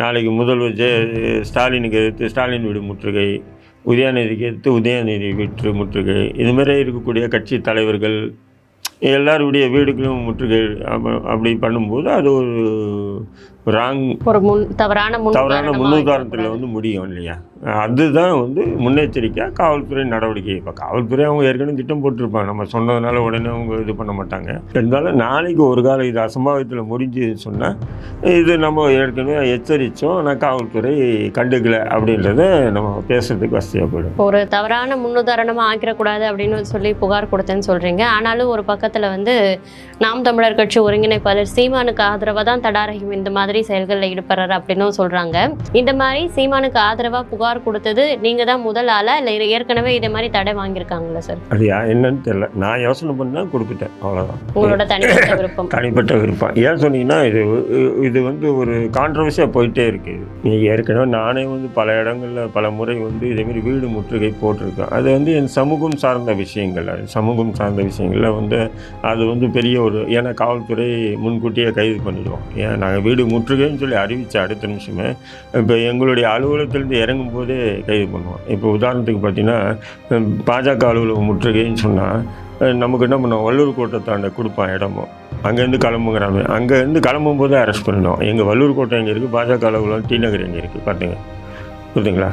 நாளைக்கு முதல்வர் ஸ்டாலினுக்கு எதிர்த்து ஸ்டாலின் வீடு முற்றுகை, உதயநிதிக்கு எதிர்த்து உதயநிதி வீட்டு முற்றுகை, இதுமாரி இருக்கக்கூடிய கட்சி தலைவர்கள் எல்லாருடைய வீடுகளும் முற்றுகை அப்படி பண்ணும்போது அது ஒரு தவறான முன்னுதாரணத்தில் முடியும் இல்லையா? அதுதான் முன்னெச்சரிக்கையாக காவல்துறை நடவடிக்கை. இப்போ காவல்துறை அவங்க ஏற்கனவே திட்டம் போட்டிருப்பாங்க, நம்ம சொன்னதுனால உடனே அவங்க இது பண்ண மாட்டாங்க. இருந்தாலும் நாளைக்கு ஒரு காலம் இது அசம்பாவிதத்தில் முடிஞ்சுன்னு சொன்னால் இது நம்ம ஏற்கனவே எச்சரித்தோம், ஆனால் காவல்துறை கண்டுக்கலை அப்படின்றத நம்ம பேசுறதுக்கு வசதியாக போயிடும். ஒரு தவறான முன்னுதாரணமாக ஆக்கிடக்கூடாது அப்படின்னு சொல்லி புகார் கொடுத்தேன்னு சொல்கிறீங்க. ஆனாலும் ஒரு பக்கத்தில் நாம் தமிழர் கட்சி ஒருங்கிணைப்பாளர் சீமானுக்கு ஆதரவாக தான் தடாரஹிம் இந்த மாதிரி செயல்களில் ஈடுபடுறாரு அப்படின்னு சொல்கிறாங்க. இந்த மாதிரி சீமானுக்கு ஆதரவாக புகார் கொடுத்தது நீங்கள் தான் முதல் ஆளா இல்லை ஏற்கனவே இதே மாதிரி தடை வாங்கியிருக்காங்களா சார்? அது என்னன்னு தெரியல, நான் யோசனை பண்ணால் கொடுத்துட்டேன், அவ்வளோதான். உங்களோட தனிப்பட்ட விருப்பம். ஏன் சொன்னீங்கன்னா இது ஒரு கான்ட்ரவர்சியாக போயிட்டே இருக்குது. ஏற்கனவே நானே பல இடங்களில் பல முறை இதேமாரி வீடு முற்றுகை போட்டிருக்கேன். அது என் சமூகம் சார்ந்த விஷயங்கள். சமூகம் சார்ந்த விஷயங்களில் அது பெரிய ஏன்னா காவல்துறை முன்கூட்டியே கைது பண்ணிடுவோம். ஏன் நாங்கள் வீடு முற்றுகைன்னு சொல்லி அறிவித்த அடுத்த நிமிஷமே இப்போ எங்களுடைய அலுவலகத்திலேருந்து இறங்கும் போதே கைது பண்ணுவோம். இப்போ உதாரணத்துக்கு பார்த்தீங்கன்னா பாஜக அலுவலகம் முற்றுகைன்னு சொன்னால் நமக்கு என்ன பண்ணுவோம், வள்ளூர் கோட்டத்தாண்ட கொடுப்பான் இடமும், அங்கேருந்து கிளம்புங்கிறாமே, அங்கேருந்து கிளம்பும் போதே அரெஸ்ட் பண்ணிடுவோம். எங்கள் வள்ளூர் கோட்டை எங்கே இருக்குது, பாஜக அலுவலகம் டி நகர் எங்கே இருக்குது பார்த்துங்க, புரியுதுங்களா?